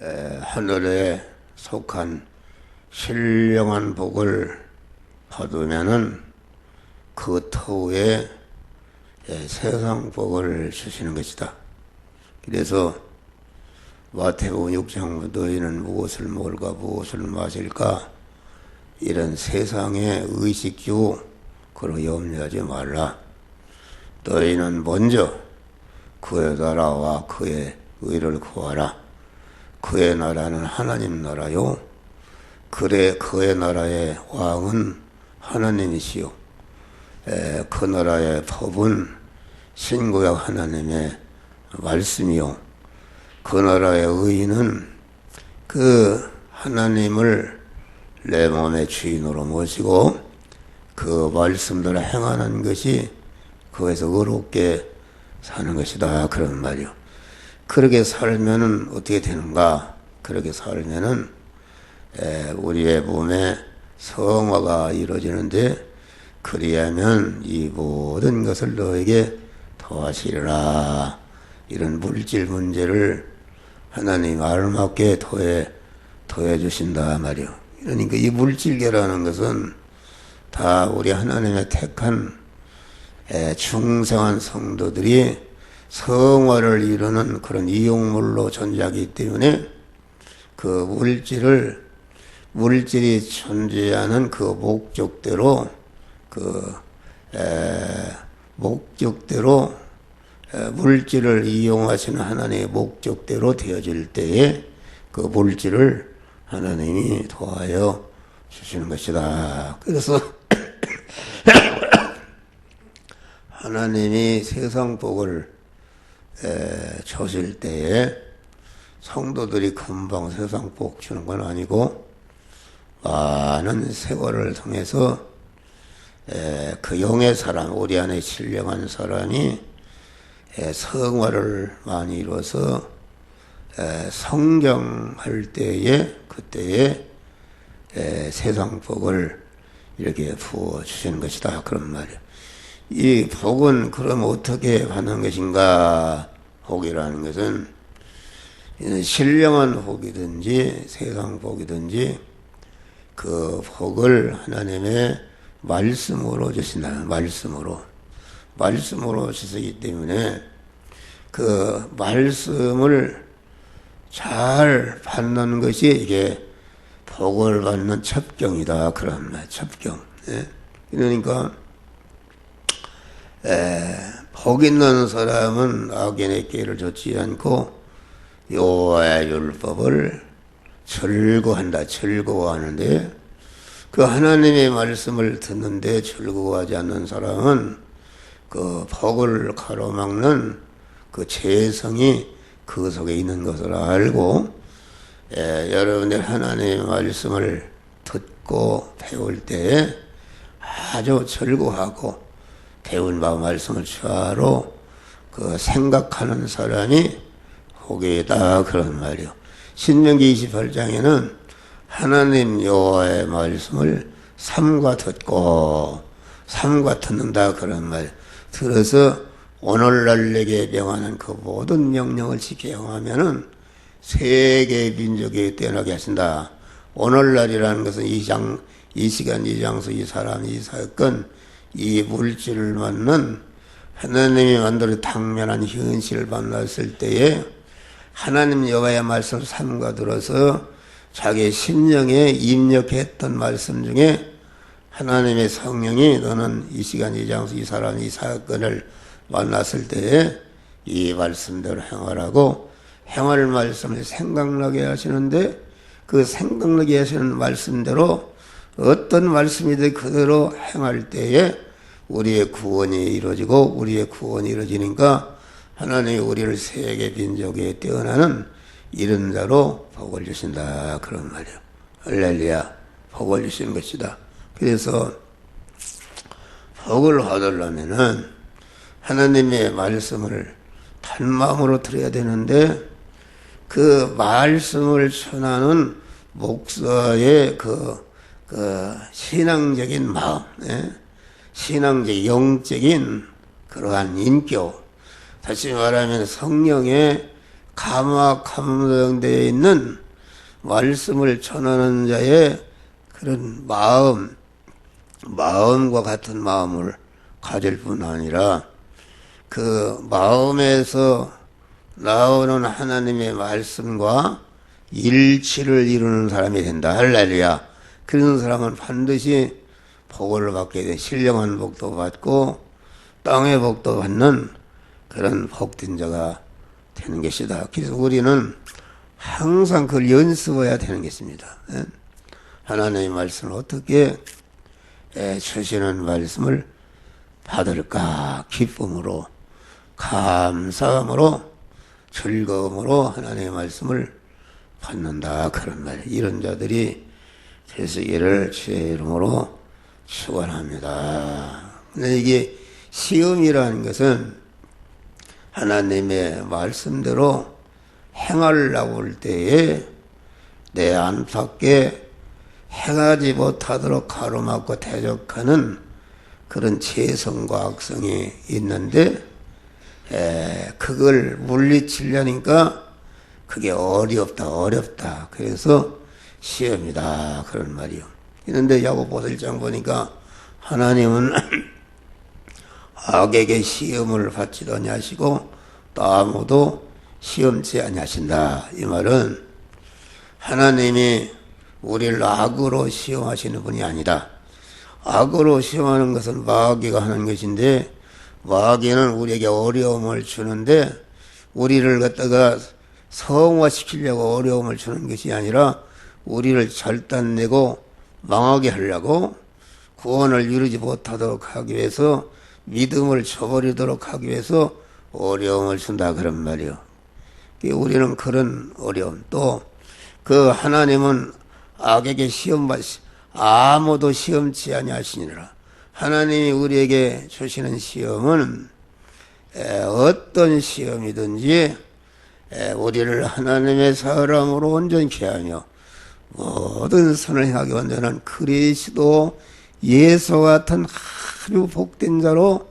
하늘에 속한 신령한 복을 받으면은 그 터에 세상 복을 주시는 것이다. 그래서 마태복음 6장 너희는 무엇을 먹을까 무엇을 마실까 이런 세상의 의식주 그로 염려하지 말라. 너희는 먼저 그의 나라와 그의 의를 구하라. 그의 나라는 하나님 나라요. 그래 그의 나라의 왕은 하나님이시요. 그 나라의 법은 신구약 하나님의 말씀이요. 그 나라의 의는 그 하나님을 내 몸의 주인으로 모시고 그 말씀대로 행하는 것이 거기서 의롭게 사는 것이다. 그런 말이요. 그렇게 살면은 어떻게 되는가? 그렇게 살면은 우리의 몸에 성화가 이루어지는데 그리하면 이 모든 것을 너에게 더하시리라. 이런 물질 문제를 하나님 알맞게 더해 주신다 말이요. 그러니까 이 물질계라는 것은 다 우리 하나님의 택한 충성한 성도들이 성화를 이루는 그런 이용물로 존재하기 때문에 그 물질이 존재하는 그 목적대로 물질을 이용하시는 하나님의 목적대로 되어질 때에 그 물질을 하나님이 도와여 주시는 것이다. 그래서 하나님이 세상 복을 주실 때에 성도들이 금방 세상 복 주는 건 아니고 많은 세월을 통해서 그 영의 사람, 우리 안에 신령한 사람이 성화를 많이 이루어서 성경할 때에 그때에 세상 복을 이렇게 부어 주시는 것이다. 그런 말이에요. 이 복은 그럼 어떻게 받는 것인가? 복이라는 것은 신령한 복이든지 세상 복이든지 그 복을 하나님의 말씀으로 주신다. 말씀으로 주시기 때문에 그 말씀을 잘 받는 것이 이게 복을 받는 첩경이다. 그런 말, 첩경. 그러니까 복 있는 사람은 악인의 기회를 줬지 않고 여호와의 율법을 즐거워하는데 그 하나님의 말씀을 듣는데 즐거워하지 않는 사람은 그 복을 가로막는 그 죄성이 그 속에 있는 것을 알고 여러분들 하나님의 말씀을 듣고 배울 때에 아주 즐거워하고 배운 바 말씀을 좌로 그 생각하는 사람이 복이다. 그런 말이요. 신명기 28장에는 하나님 여호와의 말씀을 삼가 듣는다. 그런 말. 들어서 오늘날 내게 명하는 그 모든 명령을 지켜 행하면은 세계 민족에 뛰어나게 하신다. 오늘날이라는 것은 이 시간, 이 장소, 이 사람, 이 사건, 이 물질을 맞는 하나님이 만들어 당면한 현실을 만났을 때에 하나님 여호와의 말씀을 삼가 들어서 자기 심령에 입력했던 말씀 중에 하나님의 성령이 너는 이 시간, 이 장소, 이 사람, 이 사건을 만났을 때에 이 말씀대로 행하라고 행할 말씀을 생각나게 하시는데 그 생각나게 하시는 말씀대로 어떤 말씀이든 그대로 행할 때에 우리의 구원이 이루어지고 우리의 구원이 이루어지니까 하나님이 우리를 세계 민족에 뛰어나는 이런 자로 복을 주신다. 그런 말이에요. 할렐루야. 복을 주시는 것이다. 그래서 복을 얻으려면은 하나님의 말씀을 단마음으로 들어야 되는데 그 말씀을 전하는 목사의 그 신앙적인 마음, 신앙적 영적인 그러한 인격, 다시 말하면 성령의 감화감동되어 있는 말씀을 전하는 자의 그런 마음과 같은 마음을 가질 뿐 아니라 그 마음에서 나오는 하나님의 말씀과 일치를 이루는 사람이 된다. 할렐루야. 그런 사람은 반드시 복을 받게 돼. 신령한 복도 받고 땅의 복도 받는 그런 복된 자가 되는 것이다. 그래서 우리는 항상 그걸 연습해야 되는 것입니다. 하나님의 말씀을 어떻게 주시는 말씀을 받을까? 기쁨으로, 감사함으로, 즐거움으로 하나님의 말씀을 받는다. 그런 말이에요. 이런 자들이 되시기를 주의 이름으로 축원합니다. 근데 이게 시험이라는 것은 하나님의 말씀대로 행하려고 할 때에 내 안팎에 행하지 못하도록 가로막고 대적하는 그런 재성과 악성이 있는데 그걸 물리치려니까 그게 어렵다. 그래서 시험이다. 그런 말이요. 그런데 야고보서 1장 보니까 하나님은 악에게 시험을 받지도 아니하시고 또 아무도 시험치 아니하신다. 이 말은 하나님이 우리를 악으로 시험하시는 분이 아니다. 악으로 시험하는 것은 마귀가 하는 것인데 마귀는 우리에게 어려움을 주는데 우리를 갖다가 성화시키려고 어려움을 주는 것이 아니라 우리를 절단내고 망하게 하려고 구원을 이루지 못하도록 하기 위해서 믿음을 저버리도록 하기 위해서 어려움을 준다. 그런 말이요. 우리는 그런 어려움 또 그 하나님은 악에게 아무도 시험치 아니하시니라. 하나님이 우리에게 주시는 시험은 어떤 시험이든지 우리를 하나님의 사람으로 온전케 하며 모든 선을 행하게 완전한 그리스도 예수와 같은 아주 복된 자로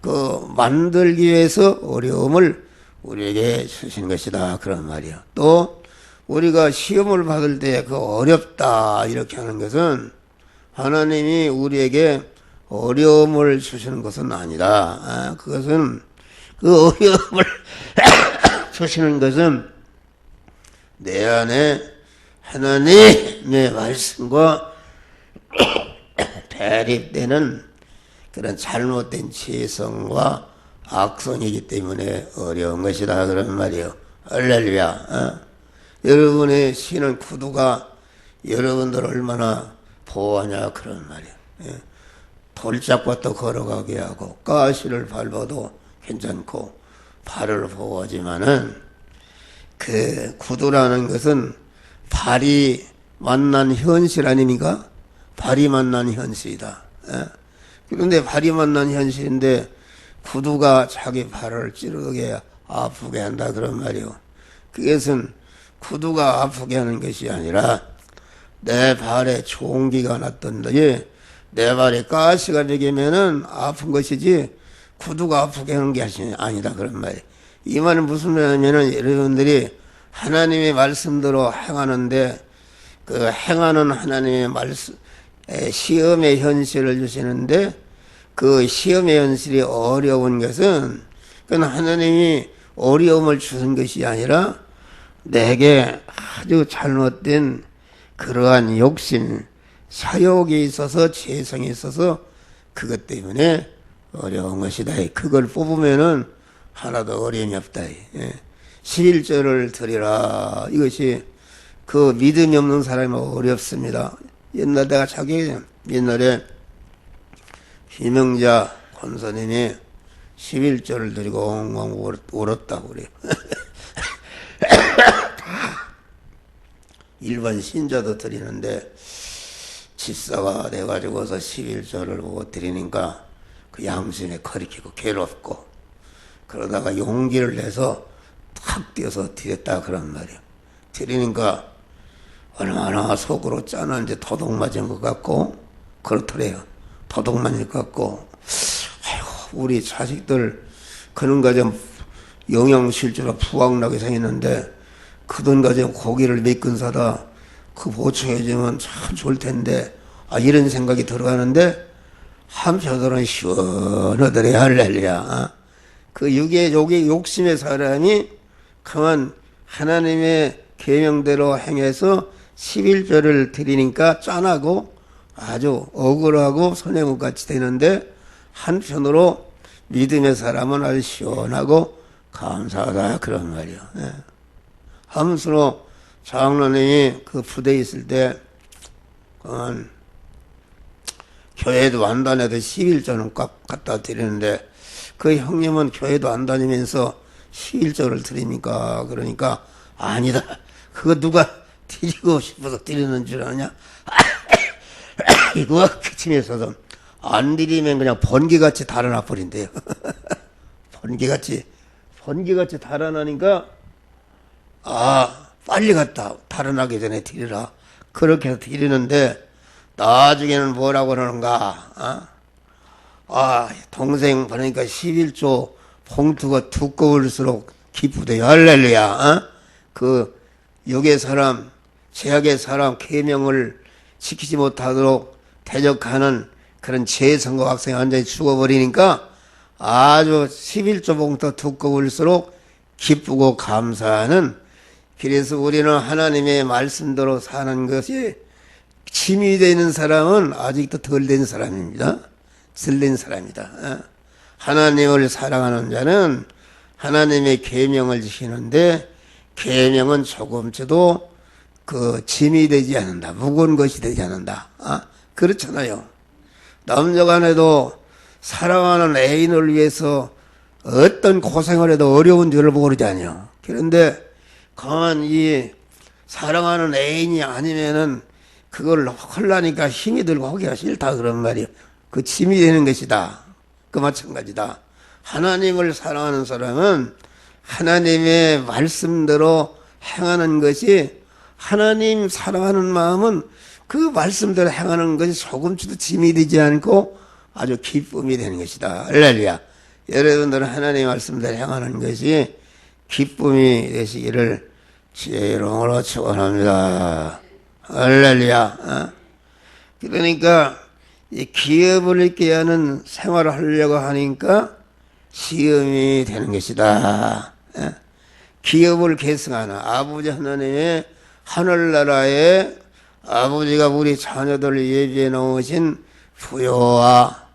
그 만들기 위해서 어려움을 우리에게 주시는 것이다. 그런 말이야. 또 우리가 시험을 받을 때 그 어렵다 이렇게 하는 것은 하나님이 우리에게 어려움을 주시는 것은 아니다. 그것은 그 어려움을 주시는 것은 내 안에 하나님의 말씀과 대립되는 그런 잘못된 지성과 악성이기 때문에 어려운 것이다. 그런 말이에요. 할렐루야. 여러분의 신은 구두가 여러분들 얼마나 보호하냐 그런 말이에요. 돌짝밭도 걸어가게 하고 가시를 밟아도 괜찮고 발을 보호하지만은 그 구두라는 것은 발이 만난 현실 아닙니까? 발이 만난 현실이다. 그런데 발이 만난 현실인데 구두가 자기 발을 찌르게 아프게 한다 그런 말이요. 그것은 구두가 아프게 하는 것이 아니라 내 발에 종기가 났던데 내 발에 가시가 되면은 아픈 것이지 구두가 아프게 하는 게 아니다 그런 말이에요. 이 말은 무슨 말이냐면은 여러분들이 하나님의 말씀대로 행하는데 그 행하는 하나님의 말씀 시험의 현실을 주시는데 그 시험의 현실이 어려운 것은 그건 하나님이 어려움을 주신 것이 아니라 내게 아주 잘못된 그러한 욕심, 사욕이 있어서 죄성이 있어서 그것 때문에 어려운 것이다. 그걸 뽑으면은 하나도 어려움이 없다. 11조를 드리라. 이것이 그 믿음이 없는 사람이 어렵습니다. 옛날에 비명자 권사님이 11조를 드리고 엉엉 울었다고 그래요. 일반 신자도 드리는데 집사가 돼가지고서 11조를 못 드리니까 그 양심에 거리키고 괴롭고 그러다가 용기를 내서 탁 뛰어서 드렸다 그런 말이에요. 드리니까 얼마나 속으로 짠한지 도둑 맞은 것 같고 그렇더래요. 도둑 맞은 것 같고 아이고 우리 자식들 그런가 좀 영양실조로 부각나게 생겼는데 그 돈 가지고 고기를 몇 근 사다 그 보충해주면 참 좋을 텐데 이런 생각이 들어가는데 한편으로는 시원하더래. 할렐루야. 그 욕심의 사람이 그만 하나님의 계명대로 행해서 11조를 드리니까 짠하고 아주 억울하고 손해문같이 되는데 한편으로 믿음의 사람은 아주 시원하고 감사하다 그런 말이요. 함수로 장로님이 그 부대에 있을 때 교회도 안 다녀도 11조는 꽉 갖다 드리는데 그 형님은 교회도 안 다니면서 11조를 드립니까? 그러니까 아니다. 그거 누가 드리고 싶어서 드리는 줄 아냐? 이거 기침에서도 안 드리면 그냥 번개같이 달아나 버린대요. 번개같이 달아나니까 빨리 갔다 달아나기 전에 드리라. 그렇게 해서 드리는데 나중에는 뭐라고 그러는가? 동생 보니까 11조 봉투가 두꺼울수록 기쁘대요. 할렐루야. 그 역의 사람, 제약의 사람 계명을 지키지 못하도록 대적하는 그런 재선거 학생이 완전히 죽어버리니까 아주 11조 봉투 두꺼울수록 기쁘고 감사하는, 그래서 우리는 하나님의 말씀대로 사는 것이 힘이 되는 사람은 아직도 덜 된 사람입니다. 덜 된 사람이다. 하나님을 사랑하는 자는 하나님의 계명을 지키는데 계명은 조금쯤도 그 짐이 되지 않는다. 무거운 것이 되지 않는다. 그렇잖아요. 남녀간에도 사랑하는 애인을 위해서 어떤 고생을 해도 어려운 줄을 모르지 않냐. 그런데 강한 이 사랑하는 애인이 아니면은 그걸 하려니까 힘이 들고 하기가 싫다 그런 말이에요. 그 짐이 되는 것이다. 그 마찬가지다. 하나님을 사랑하는 사람은 하나님의 말씀대로 행하는 것이, 하나님 사랑하는 마음은 그 말씀대로 행하는 것이 조금쯤도 짐이 되지 않고 아주 기쁨이 되는 것이다. 할렐루야. 여러분들은 하나님의 말씀대로 행하는 것이 기쁨이 되시기를 주의 이름으로 축원합니다. 할렐루야. 그러니까 이 기업을 있게 하는 생활을 하려고 하니까 시험이 되는 것이다. 기업을 계승하는 아버지 하나님의 하늘나라에 아버지가 우리 자녀들을 예비해 놓으신 부여와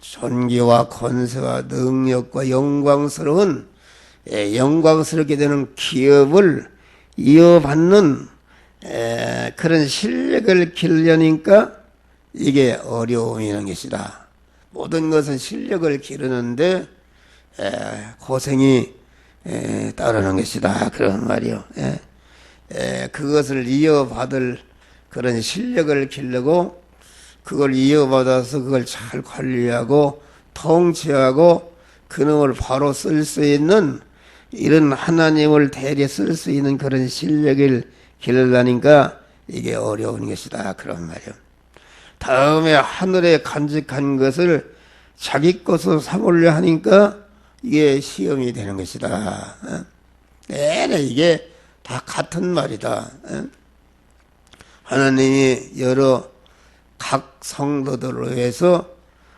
존귀와 권세와 능력과 영광스러운, 영광스럽게 되는 기업을 이어받는 그런 실력을 기르려니까 이게 어려움이 있는 것이다. 모든 것은 실력을 기르는데 고생이 따르는 것이다. 그런 말이요. 그것을 이어받을 그런 실력을 기르고 그걸 이어받아서 그걸 잘 관리하고 통치하고 그놈을 바로 쓸 수 있는, 이런 하나님을 대리 쓸 수 있는 그런 실력을 기르려니까 이게 어려운 것이다. 그런 말이요. 다음에 하늘에 간직한 것을 자기 것으로 삼으려 하니까 이게 시험이 되는 것이다. 내내 이게 다 같은 말이다. 하나님이 여러 각 성도들을 위해서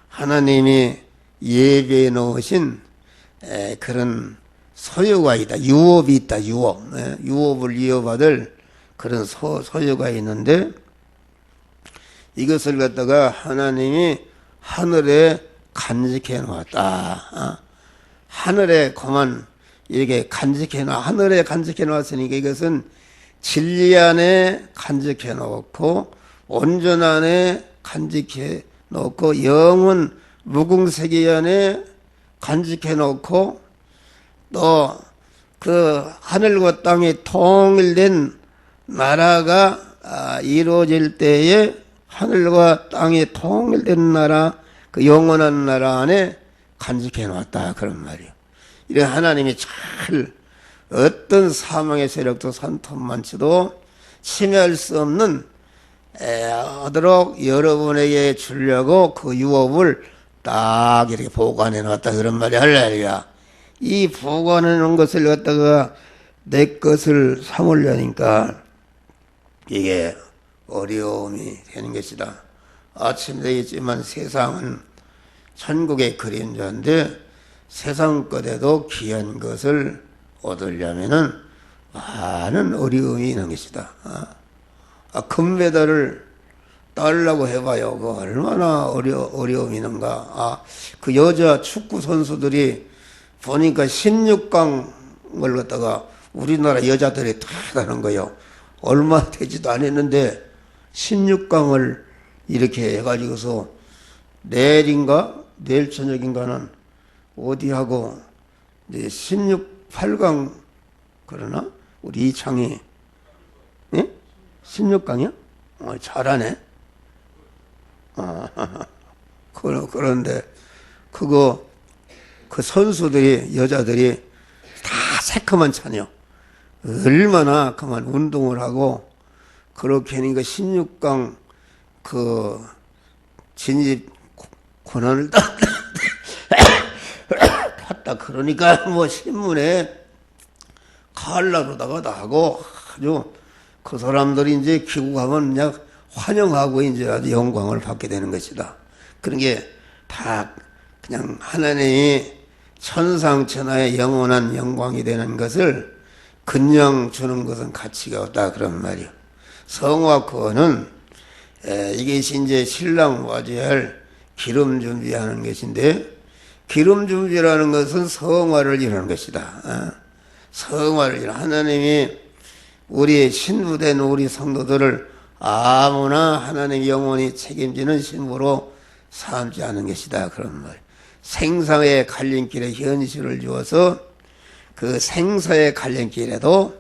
하나님이 예배해 놓으신 그런 소유가 있다. 유업이 있다. 유업을 이어받을 그런 소유가 있는데 이것을 갖다가 하나님이 하늘에 간직해 놓았다. 하늘에 그만 이렇게 간직해 놓아, 하늘에 간직해 놓았으니까 이것은 진리 안에 간직해 놓고 온전 안에 간직해 놓고 영원 무궁세계 안에 간직해 놓고 또 그 하늘과 땅이 통일된 나라가 이루어질 때에 하늘과 땅이 통일된 나라, 그 영원한 나라 안에 간직해 놨다. 그런 말이에요. 이런 하나님이 잘 어떤 사망의 세력도 산톱만치도 침해할 수 없는 하도록 여러분에게 주려고 그 유업을 딱 이렇게 보관해 놨다. 그런 말이에요. 할렐루야. 이 보관하는 것을 갖다가 내 것을 삼으려니까 이게 어려움이 되는 것이다. 아침에 얘기했지만 세상은 천국의 그림자인데 세상 것에도 귀한 것을 얻으려면은 많은 어려움이 있는 것이다. 금메달을 따려고 해봐요. 그 얼마나 어려움이 있는가. 그 여자 축구 선수들이 보니까 16강을 갖다가 우리나라 여자들이 다 하는 거예요. 얼마 되지도 않았는데 16강을 이렇게 해가지고서 내일 저녁인가는 어디하고 이제 8강 그러나? 우리 이창이 16강이야? 잘하네. 그런데 그 선수들이 여자들이 다 새카만 차네요. 얼마나 그만 운동을 하고 그렇게 하니까 16강 그 진입 권한을 탔다. 그러니까 뭐 신문에 칼라로다가 나고 아주 그 사람들이 이제 귀국하면 그냥 환영하고 이제 아주 영광을 받게 되는 것이다. 그런 게 다 그냥 하나님이 천상천하의 영원한 영광이 되는 것을 그냥 주는 것은 가치가 없다. 그런 말이요. 성화권은 이것이 이제 신랑 맞이할 기름 준비하는 것인데 기름 준비라는 것은 성화를 이루는 것이다. 성화를 이루는 하나님이 우리 신부된 우리 성도들을 아무나 하나님 영원히 책임지는 신부로 삼지 않은 것이다. 그런 말. 생사의 갈림길에 현실을 주어서 그 생사의 갈림길에도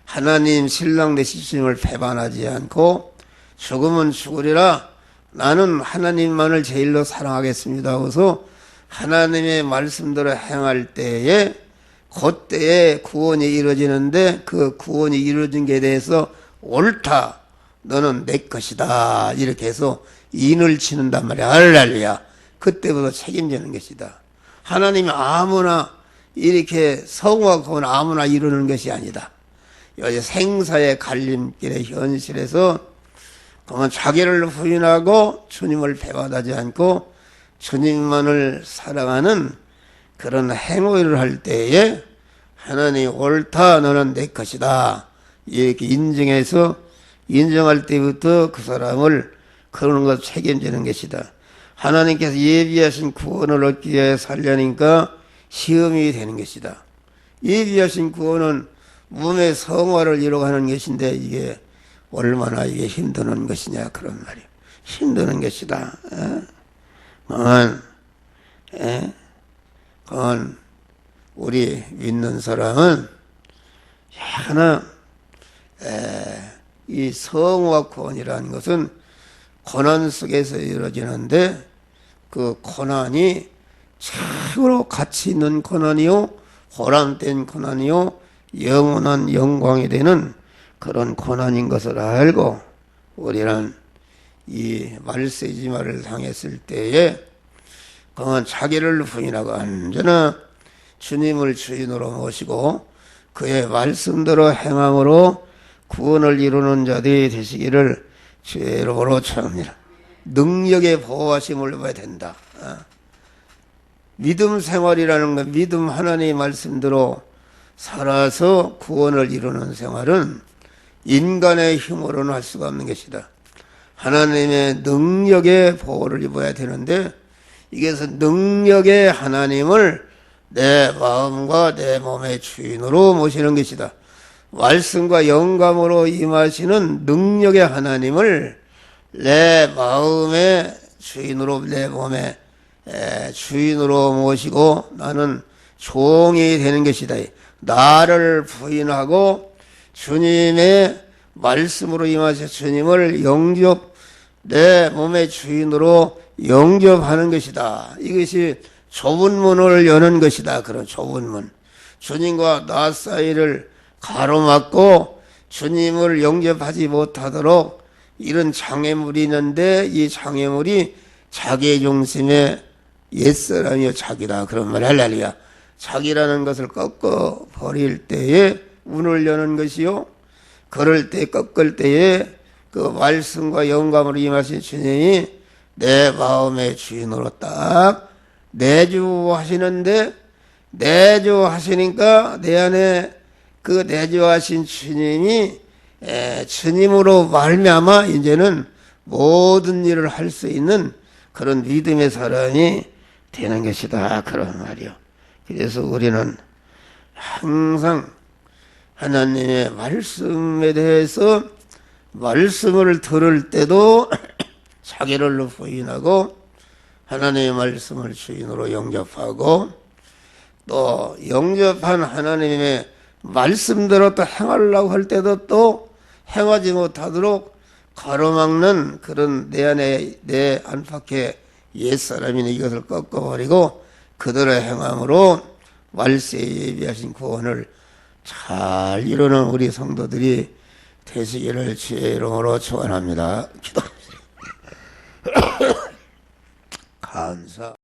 하나님 신랑 되시심을 배반하지 않고 죽으면 죽으리라 나는 하나님만을 제일로 사랑하겠습니다 하고서 하나님의 말씀대로 행할 때에 그때에 구원이 이루어지는데 그 구원이 이루어진 것에 대해서 옳다 너는 내 것이다 이렇게 해서 인을 치는단 말이야. 할렐루야. 그때부터 책임지는 것이다. 하나님이 아무나 이렇게 성화 구원 아무나 이루는 것이 아니다. 여기 생사의 갈림길의 현실에서 그만 자기를 부인하고 주님을 배반하지 않고 주님만을 사랑하는 그런 행위를 할 때에 하나님 옳다 너는 내 것이다 이렇게 인정할 때부터 그 사람을 그런 것 책임지는 것이다. 하나님께서 예비하신 구원을 얻기 위해 살려니까 시험이 되는 것이다. 예비하신 구원은 몸의 성화를 이루어가는 것인데 이게 얼마나 이게 힘드는 것이냐 그런 말이에요. 힘드는 것이다. 그건 우리 믿는 사람은 하나 이 성화 구원이라는 것은 고난 속에서 이루어지는데 그 고난이 최고로 가치 있는 고난이요 보람된 고난이요 영원한 영광이 되는 그런 고난인 것을 알고 우리는 이 말세지마를 당했을 때에 그만 자기를 부인하고 언제나 주님을 주인으로 모시고 그의 말씀대로 행함으로 구원을 이루는 자들이 되시기를 주의 이름으로 축원합니다. 능력의 보호하심을 봐야 된다. 믿음 생활이라는 건 믿음 하나님의 말씀대로 살아서 구원을 이루는 생활은 인간의 힘으로는 할 수가 없는 것이다. 하나님의 능력의 보호를 입어야 되는데 이게서 능력의 하나님을 내 마음과 내 몸의 주인으로 모시는 것이다. 말씀과 영감으로 임하시는 능력의 하나님을 내 마음의 주인으로 내 몸의 주인으로 모시고 나는 종이 되는 것이다. 나를 부인하고 주님의 말씀으로 임하셔 주님을 내 몸의 주인으로 영접하는 것이다. 이것이 좁은 문을 여는 것이다. 그런 좁은 문. 주님과 나 사이를 가로막고 주님을 영접하지 못하도록 이런 장애물이 있는데 이 장애물이 자기 중심의 옛사람이요 자기다. 그런 말 할렐루야. 자기라는 것을 꺾어 버릴 때에 운을 여는 것이요. 그럴 때 꺾을 때에 그 말씀과 영감으로 임하신 주님이 내 마음의 주인으로 딱 내주하시는데, 내주하시니까 내 안에 그 내주하신 주님이 주님으로 말미암아 이제는 모든 일을 할 수 있는 그런 믿음의 사람이 되는 것이다, 그런 말이요. 그래서 우리는 항상 하나님의 말씀에 대해서 말씀을 들을 때도 자기를 부인하고 하나님의 말씀을 주인으로 영접하고, 또 영접한 하나님의 말씀대로 또 행하려고 할 때도 또 행하지 못하도록 가로막는 그런 내 안에 내 안팎의 옛사람이니 이것을 꺾어버리고 그대로 행함으로 말세에 예비하신 구원을 잘 이루는 우리 성도들이 되시기를 주의 이름으로 축원합니다. 기도합니다. 감사.